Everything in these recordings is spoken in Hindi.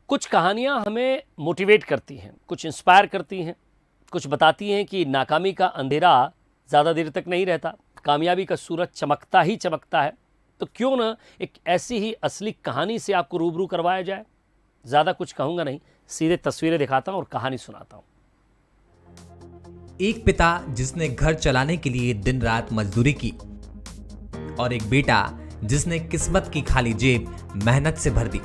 कुछ कहानियाँ हमें मोटिवेट करती हैं, कुछ इंस्पायर करती हैं, कुछ बताती हैं कि नाकामी का अंधेरा ज़्यादा देर तक नहीं रहता, कामयाबी का सूरज चमकता ही चमकता है। तो क्यों ना एक ऐसी ही असली कहानी से आपको रूबरू करवाया जाए। ज़्यादा कुछ कहूँगा नहीं, सीधे तस्वीरें दिखाता हूँ और कहानी सुनाता हूँ। एक पिता जिसने घर चलाने के लिए दिन रात मजदूरी की और एक बेटा जिसने किस्मत की खाली जेब मेहनत से भर दी।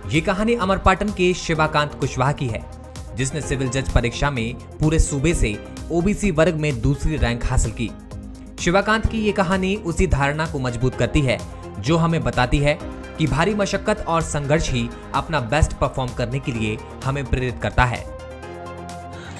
ये कहानी अमरपाटन के शिवाकांत कुशवाहा की है, जिसने सिविल जज परीक्षा में पूरे सूबे से ओबीसी वर्ग में दूसरी रैंक हासिल की। शिवाकांत की ये कहानी उसी धारणा को मजबूत करती है जो हमें बताती है कि भारी मशक्कत और संघर्ष ही अपना बेस्ट परफॉर्म करने के लिए हमें प्रेरित करता है।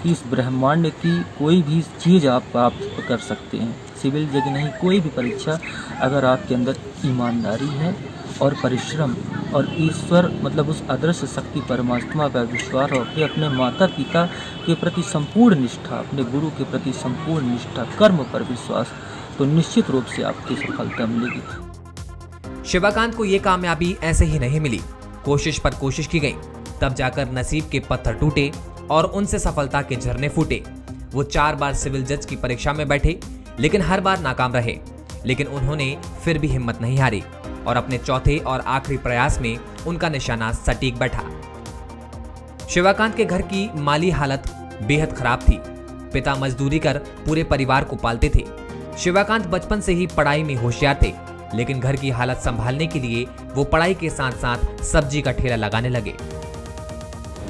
इस ब्रह्मांड की कोई भी चीज़ आप प्राप्त कर सकते हैं, सिविल जज नहीं, कोई भी परीक्षा, अगर आपके अंदर ईमानदारी है और परिश्रम और ईश्वर मतलब उस अदृश्य शक्ति परमात्मा पर विश्वास और अपने माता पिता के प्रति संपूर्ण निष्ठा, अपने गुरु के प्रति संपूर्ण निष्ठा, कर्म पर विश्वास, तो निश्चित रूप से आपकी सफलता मिलेगी। शिवाकांत को ये कामयाबी ऐसे ही नहीं मिली, कोशिश पर कोशिश की गई, तब जाकर नसीब के पत्थर टूटे और उनसे सफलता के झरने फूटे। वो 4 बार सिविल जज की परीक्षा में बैठे, लेकिन हर बार नाकाम रहे। लेकिन उन्होंने फिर भी हिम्मत नहीं हारी और अपने चौथे और आखिरी प्रयास में उनका निशाना सटीक बैठा। शिवाकांत के घर की माली हालत बेहद खराब थी। पिता मजदूरी कर पूरे परिवार को पालते थे। शिवाकांत बचपन से ही पढ़ाई में होशियार थे, लेकिन घर की हालत संभालने के लिए वो पढ़ाई के साथ साथ सब्जी का ठेला लगाने लगे।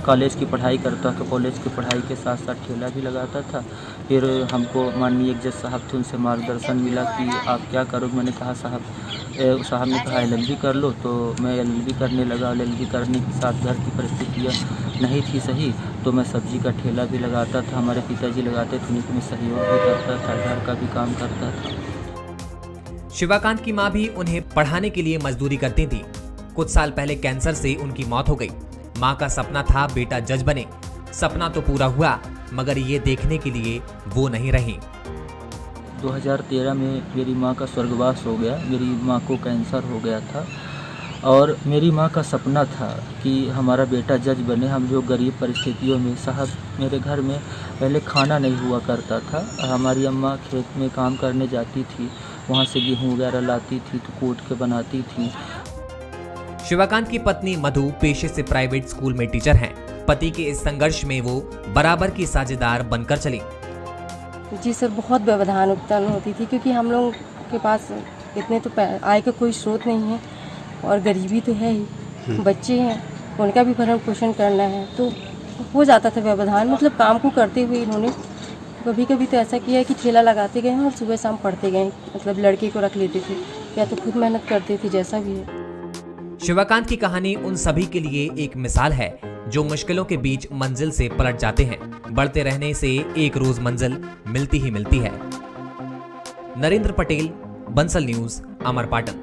कॉलेज की पढ़ाई करता था, कॉलेज की पढ़ाई के साथ साथ ठेला भी लगाता था। फिर हमको माननीय जज साहब थे, उनसे मार्गदर्शन मिला कि आप क्या करो। मैंने कहा साहब ने कहा LLB कर लो, तो मैं LLB करने लगा। LLB करने के साथ घर की परिस्थितियाँ नहीं थी सही, तो मैं सब्जी का ठेला भी लगाता था, हमारे पिताजी लगाते थे, उन्हीं में सहयोग भी करता था, घर का भी काम करता था। शिवाकांत की मां भी उन्हें पढ़ाने के लिए मजदूरी करती थी। कुछ साल पहले कैंसर से उनकी मौत हो गई। मां का सपना था बेटा जज बने। सपना तो पूरा हुआ, मगर ये देखने के लिए वो नहीं रही। 2013 में मेरी मां का स्वर्गवास हो गया। मेरी मां को कैंसर हो गया था और मेरी मां का सपना था कि हमारा बेटा जज बने। हम जो गरीब परिस्थितियों में, साहब मेरे घर में पहले खाना नहीं हुआ करता था। हमारी अम्मा खेत में काम करने जाती थी, वहाँ से गेहूँ वगैरह लाती थी तो कूट के बनाती थी। शिवाकांत की पत्नी मधु पेशे से प्राइवेट स्कूल में टीचर हैं। पति के इस संघर्ष में वो बराबर की साझेदार बनकर चली। जी सर, बहुत व्यवधान उत्पन्न होती थी, क्योंकि हम लोग के पास इतने तो आय का कोई स्रोत नहीं है और गरीबी तो है ही। बच्चे हैं, उनका भी भरण पोषण करना है, तो हो जाता था व्यवधान। मतलब काम को करते हुए इन्होंने कभी कभी तो ऐसा किया है कि ठेला लगाते गए और सुबह शाम पढ़ते गए। मतलब लड़के को रख लेते थे या तो खुद मेहनत करते थे, जैसा भी है। शिवाकांत की कहानी उन सभी के लिए एक मिसाल है जो मुश्किलों के बीच मंजिल से पलट जाते हैं। बढ़ते रहने से एक रोज मंजिल मिलती ही मिलती है। नरेंद्र पटेल, बंसल न्यूज, अमरपाटन।